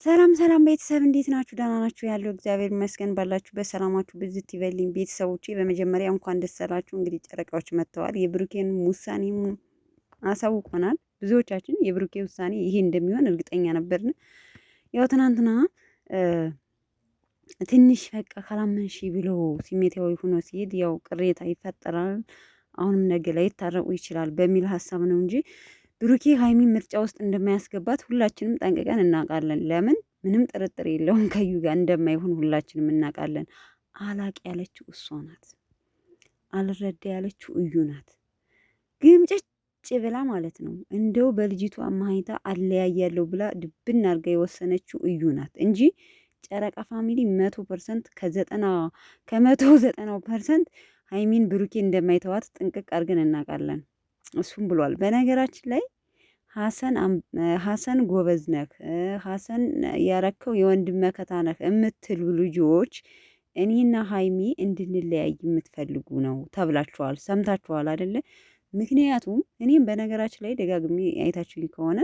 ሰላም ሰላም ቤተሰብ እንዴት ናችሁ? ደህና ናችሁ? ያለው እግዚአብሔር ይመስገን። ባላችሁበት ሰላማችሁ ብዝት ይበልኝ። ቤተሰቦቼ በመጀመሪያ እንኳን ደስ አላችሁ። እንግዲህ ጨረቃዎች መጥተዋል። የብሩኬን ውሳኔ አሳውቆናል። ብዙዎቻችን የብሩኬ ውሳኔ ይሄ እንደሚሆን እርግጠኛ ነበርን። ያው ትናንትና ትንሽ በቃ ካላመንሽ ብሎ ስሜታዊ ሆኖ ሲሄድ ያው ቅሬታ ይፈጠራል። አሁንም ነገ ላይ ይታረቁ ይችላል በሚል ሀሳብ ነው እንጂ ብሩኬ ሀይሚ ምርጫ ውስጥ እንደማያስገባት ሁላችንም ጠንቅቀን እናውቃለን። ለምን ምንም ጥርጥር የለውም ከዩ ጋር እንደማይሆን ሁላችንም እናውቃለን። አላቅ ያለችው እሷ ናት። አልረዳ ያለችው እዩ ናት። ግምጭጭ ብላ ማለት ነው እንደው በልጅቱ አማሃይታ አለያያለሁ ብላ ድብን አድርጋ የወሰነችው እዩ ናት እንጂ ጨረቃ ፋሚሊ 100% ከ190% ሀይሚን ብሩኬ እንደማይተዋት ጥንቅቅ አድርገን እናውቃለን። እሱም ብሏል። በነገራችን ላይ ሀሰን ጎበዝ ነህ፣ ሀሰን ያረከው የወንድም መከታ ነህ የምትሉ ልጆች እኔና ሀይሚ እንድንለያይ የምትፈልጉ ነው ተብላችኋል። ሰምታችኋል አይደለ? ምክንያቱም እኔም በነገራችን ላይ ደጋግሜ አይታችሁኝ ከሆነ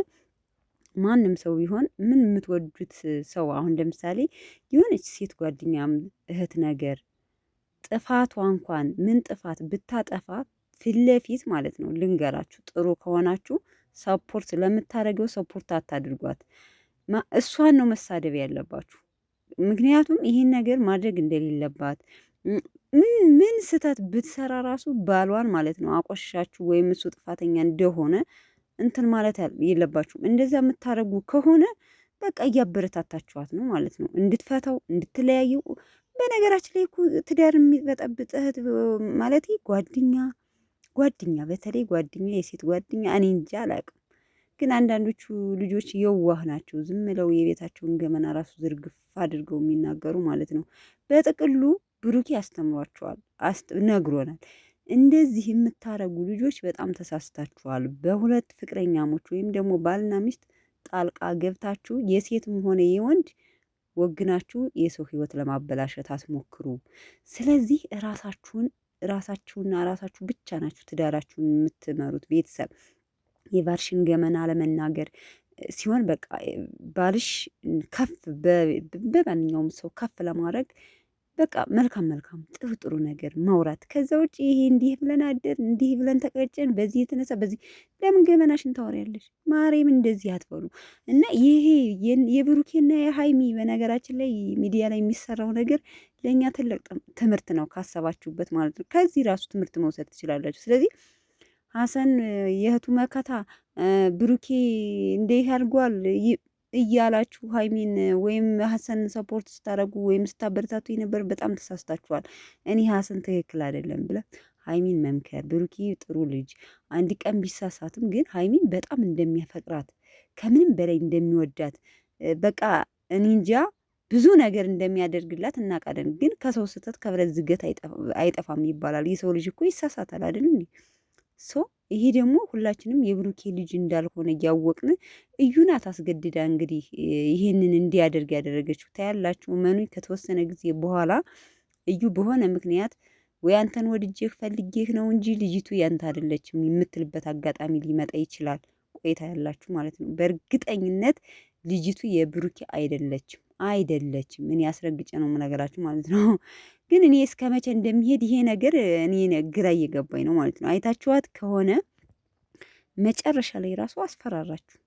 ማንም ሰው ቢሆን ምን የምትወዱት ሰው አሁን ለምሳሌ የሆነች ሴት ጓደኛም እህት ነገር ጥፋቷ እንኳን ምን ጥፋት ብታጠፋ ፊት ለፊት ማለት ነው ልንገራችሁ፣ ጥሩ ከሆናችሁ ሰፖርት ለምታደርገው ሰፖርት አታድርጓት። እሷን ነው መሳደብ ያለባችሁ። ምክንያቱም ይህን ነገር ማድረግ እንደሌለባት ምን ስህተት ብትሰራ ራሱ ባሏን ማለት ነው አቆሻችሁ ወይም እሱ ጥፋተኛ እንደሆነ እንትን ማለት የለባችሁም። እንደዛ የምታደርጉ ከሆነ በቃ እያበረታታችኋት ነው ማለት ነው እንድትፈታው እንድትለያዩ። በነገራችን ላይ እኮ ትዳር የሚበጠብጥ እህት ማለት ጓደኛ በተለይ ጓደኛ የሴት ጓደኛ እኔ እንጃ አላውቅም። ግን አንዳንዶቹ ልጆች የዋህ ናቸው። ዝም ብለው የቤታቸውን ገመና ራሱ ዝርግፍ አድርገው የሚናገሩ ማለት ነው። በጥቅሉ ብሩኬ ያስተምሯቸዋል፣ ነግሮናል። እንደዚህ የምታረጉ ልጆች በጣም ተሳስታችኋል። በሁለት ፍቅረኛሞች ወይም ደግሞ ባልና ሚስት ጣልቃ ገብታችሁ የሴትም ሆነ የወንድ ወግናችሁ የሰው ህይወት ለማበላሸት አትሞክሩ። ስለዚህ ራሳችሁና ራሳችሁ ብቻ ናችሁ ትዳራችሁን የምትመሩት። ቤተሰብ የባልሽን ገመና ለመናገር ሲሆን በቃ ባልሽ ከፍ በማንኛውም ሰው ከፍ ለማድረግ በቃ መልካም ጥሩ ነገር ማውራት። ከዛ ውጭ ይሄ እንዲህ ብለን አደር እንዲህ ብለን ተቀጨን በዚህ የተነሳ በዚህ ለምን ገመናሽን ታወሪያለሽ? ማርያም እንደዚህ አትበሉ። እና ይሄ የብሩኬና የሀይሚ በነገራችን ላይ ሚዲያ ላይ የሚሰራው ነገር ለእኛ ትልቅ ትምህርት ነው ካሰባችሁበት ማለት ነው። ከዚህ ራሱ ትምህርት መውሰድ ትችላላችሁ። ስለዚህ ሀሰን የእህቱ መከታ ብሩኬ እንዲህ አድርጓል እያላችሁ ሀይሚን ወይም ሀሰንን ሰፖርት ስታደርጉ ወይም ስታበረታቱ ነበር። በጣም ተሳስታችኋል። እኔ ሀሰን ትክክል አይደለም ብለ ሀይሚን መምከር። ብሩኬ ጥሩ ልጅ አንድ ቀን ቢሳሳትም ግን ሀይሚን በጣም እንደሚያፈቅራት ከምንም በላይ እንደሚወዳት በቃ እኔ እንጃ ብዙ ነገር እንደሚያደርግላት እናውቃለን። ግን ከሰው ስህተት ከብረት ዝገት አይጠፋም ይባላል። የሰው ልጅ እኮ ይሳሳታል አይደል? ይሄ ደግሞ ሁላችንም የብሩኬ ልጅ እንዳልሆነ እያወቅን እዩናት አስገድዳ እንግዲህ ይሄንን እንዲያደርግ ያደረገችው። ታያላችሁ መኑ ከተወሰነ ጊዜ በኋላ እዩ በሆነ ምክንያት ወይ አንተን ወድጄህ ፈልጌህ ነው እንጂ ልጅቱ ያንተ አይደለችም የምትልበት አጋጣሚ ሊመጣ ይችላል። ቆይታ ያላችሁ ማለት ነው። በእርግጠኝነት ልጅቱ የብሩኬ አይደለችም። እኔ አስረግጬ ነው የምነግራችሁ ማለት ነው። ግን እኔ እስከ መቼ እንደሚሄድ ይሄ ነገር እኔ ግራ እየገባኝ ነው ማለት ነው። አይታችኋት ከሆነ መጨረሻ ላይ ራሱ አስፈራራችሁ።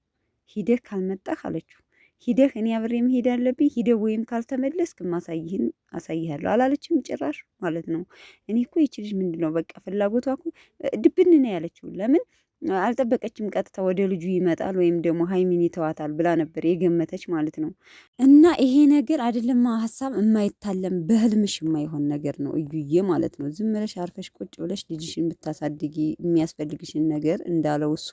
ሂደህ ካልመጣህ አለችው። ሂደህ እኔ አብሬ መሄድ አለብኝ፣ ሂደህ ወይም ካልተመለስክ ማሳይህን አሳይሃለሁ አላለችም ጭራሽ ማለት ነው። እኔ እኮ ይቺ ልጅ ምንድን ነው በቃ ፍላጎቷ እኮ ድብን ነው ያለችው። ለምን አልጠበቀችም። ቀጥታ ወደ ልጁ ይመጣል ወይም ደግሞ ሀይሚን ይተዋታል ብላ ነበር የገመተች ማለት ነው። እና ይሄ ነገር አይደለም ሀሳብ የማይታለም በህልምሽ የማይሆን ነገር ነው እዩዬ ማለት ነው። ዝም ብለሽ አርፈሽ ቁጭ ብለሽ ልጅሽን ብታሳድጊ የሚያስፈልግሽን ነገር እንዳለው እሱ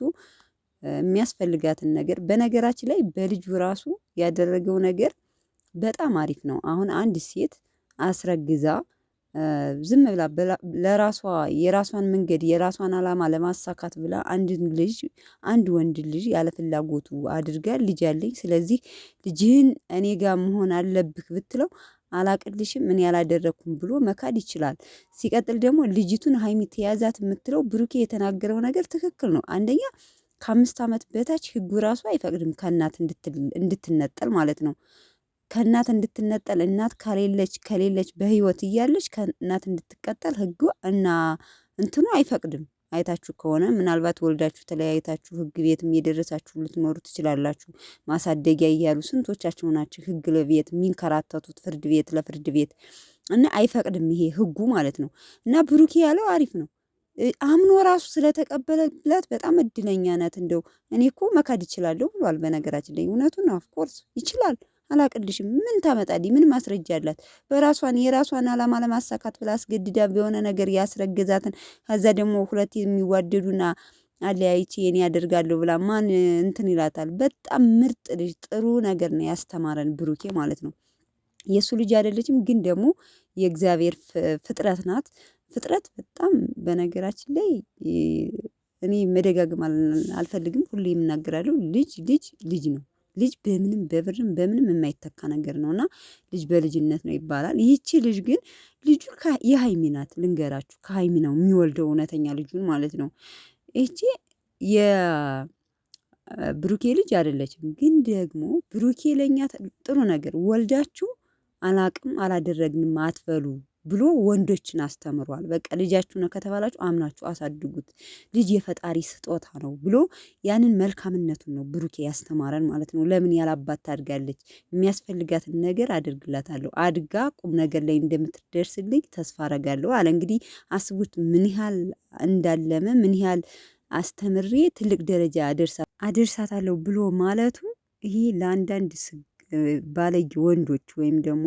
የሚያስፈልጋትን ነገር በነገራችን ላይ በልጁ ራሱ ያደረገው ነገር በጣም አሪፍ ነው። አሁን አንድ ሴት አስረግዛ ዝም ብላ ለራሷ የራሷን መንገድ የራሷን አላማ ለማሳካት ብላ አንድ ወንድ ልጅ ያለ ፍላጎቱ አድርጋ ልጅ ያለኝ ስለዚህ ልጅህን እኔ ጋር መሆን አለብህ ብትለው አላቅልሽም ምን ያላደረኩም ብሎ መካድ ይችላል። ሲቀጥል ደግሞ ልጅቱን ሀይሚ ተያዛት የምትለው ብሩኬ የተናገረው ነገር ትክክል ነው። አንደኛ ከ5 ዓመት በታች ህጉ ራሱ አይፈቅድም ከእናት እንድትነጠል ማለት ነው። ከእናት እንድትነጠል እናት ከሌለች በህይወት እያለች ከእናት እንድትቀጠል ህጉ እና እንትኑ አይፈቅድም። አይታችሁ ከሆነ ምናልባት ወልዳችሁ ተለያይታችሁ ህግ ቤትም የደረሳችሁ ልትኖሩ ትችላላችሁ። ማሳደጊያ እያሉ ስንቶቻችሁ ናቸው ህግ ለቤት የሚንከራተቱት ፍርድ ቤት ለፍርድ ቤት እና አይፈቅድም ይሄ ህጉ ማለት ነው። እና ብሩኬ ያለው አሪፍ ነው። አምኖ ራሱ ስለተቀበለለት በጣም እድለኛ ናት። እንደው እኔ እኮ መካድ እችላለሁ ብሏል። በነገራችን ላይ እውነቱን ኦፍኮርስ ይችላል። አላቅልሽም ምን ታመጣልኝ? ምን ማስረጃ አላት? የራሷን አላማ ለማሳካት ብላ አስገድዳ በሆነ ነገር ያስረገዛትን ከዛ ደግሞ ሁለት የሚዋደዱና አለያይቼ እኔ ያደርጋለሁ ብላ ማን እንትን ይላታል? በጣም ምርጥ ልጅ ጥሩ ነገር ነው ያስተማረን ብሩኬ ማለት ነው። የእሱ ልጅ አይደለችም፣ ግን ደግሞ የእግዚአብሔር ፍጥረት ናት። ፍጥረት በጣም በነገራችን ላይ እኔ መደጋግም አልፈልግም፣ ሁሌ የምናገራለሁ። ልጅ ነው። ልጅ በምንም በብርም በምንም የማይተካ ነገር ነው እና ልጅ በልጅነት ነው ይባላል። ይህቺ ልጅ ግን ልጁ የሀይሚ ናት። ልንገራችሁ ከሀይሚ ነው የሚወልደው እውነተኛ ልጁን ማለት ነው። ይህቺ የብሩኬ ልጅ አይደለችም። ግን ደግሞ ብሩኬ ለእኛ ጥሩ ነገር ወልዳችሁ አላቅም አላደረግንም አትበሉ ብሎ ወንዶችን አስተምሯል። በቃ ልጃችሁ ነው ከተባላችሁ አምናችሁ አሳድጉት፣ ልጅ የፈጣሪ ስጦታ ነው ብሎ ያንን መልካምነቱን ነው ብሩኬ ያስተማረን ማለት ነው። ለምን ያላባት ታድጋለች? የሚያስፈልጋትን ነገር አድርግላታለሁ፣ አድጋ ቁም ነገር ላይ እንደምትደርስልኝ ተስፋ አረጋለሁ አለ። እንግዲህ አስቡት ምን ያህል እንዳለመ ምን ያህል አስተምሬ ትልቅ ደረጃ አደርሳታለሁ ብሎ ማለቱ ይሄ ለአንዳንድ ባለጌ ወንዶች ወይም ደግሞ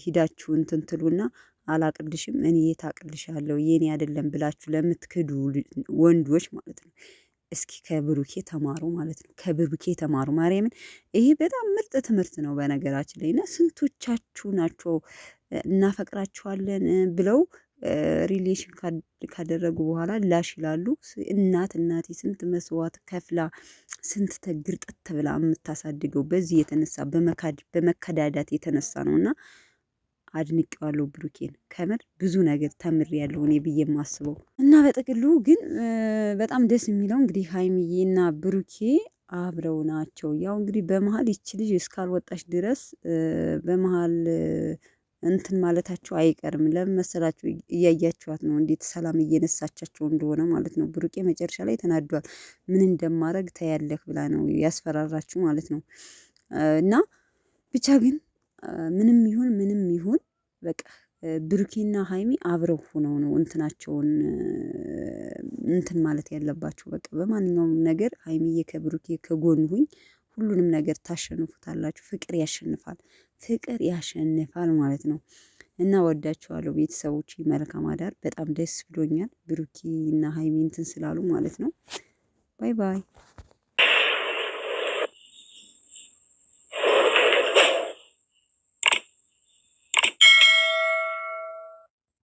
ሂዳችሁ እንትን ትሉና አላቅልሽም እኔ የት አቅልሻለሁ የኔ አይደለም ብላችሁ ለምትክዱ ወንዶች ማለት ነው። እስኪ ከብሩኬ ተማሩ ማለት ነው። ከብሩኬ ተማሩ ማርያምን። ይሄ በጣም ምርጥ ትምህርት ነው በነገራችን ላይ እና ስንቶቻችሁ ናቸው እናፈቅራችኋለን ብለው ሪሌሽን ካደረጉ በኋላ ላሽ ይላሉ። እናቴ ስንት መስዋዕት ከፍላ ስንት ተግርጠት ብላ የምታሳድገው በዚህ የተነሳ በመከዳዳት የተነሳ ነው እና አድንቄዋለሁ ብሩኬን። ከምር ብዙ ነገር ተምሬያለሁ እኔ ብዬ የማስበው እና በጥቅሉ ግን በጣም ደስ የሚለው እንግዲህ ሀይሚዬና ብሩኬ አብረው ናቸው። ያው እንግዲህ በመሀል ይቺ ልጅ እስካልወጣች ድረስ በመሀል እንትን ማለታቸው አይቀርም። ለምን መሰላችሁ? እያያችኋት ነው እንዴት ሰላም እየነሳቻቸው እንደሆነ ማለት ነው። ብሩቄ መጨረሻ ላይ ተናዷል። ምን እንደማረግ ታያለህ ብላ ነው ያስፈራራችሁ ማለት ነው። እና ብቻ ግን ምንም ይሁን በቃ ብሩኬና ሀይሚ አብረው ሆነው ነው እንትናቸውን እንትን ማለት ያለባቸው። በቃ በማንኛውም ነገር ሀይሚዬ ከብሩኬ ከጎን ሁኝ፣ ሁሉንም ነገር ታሸንፉታላችሁ። ፍቅር ያሸንፋል ማለት ነው። እና ወዳችኋለሁ ቤተሰቦች። መልካም አዳር። በጣም ደስ ብሎኛል ብሩኬ እና ሀይሚ እንትን ስላሉ ማለት ነው። ባይ ባይ።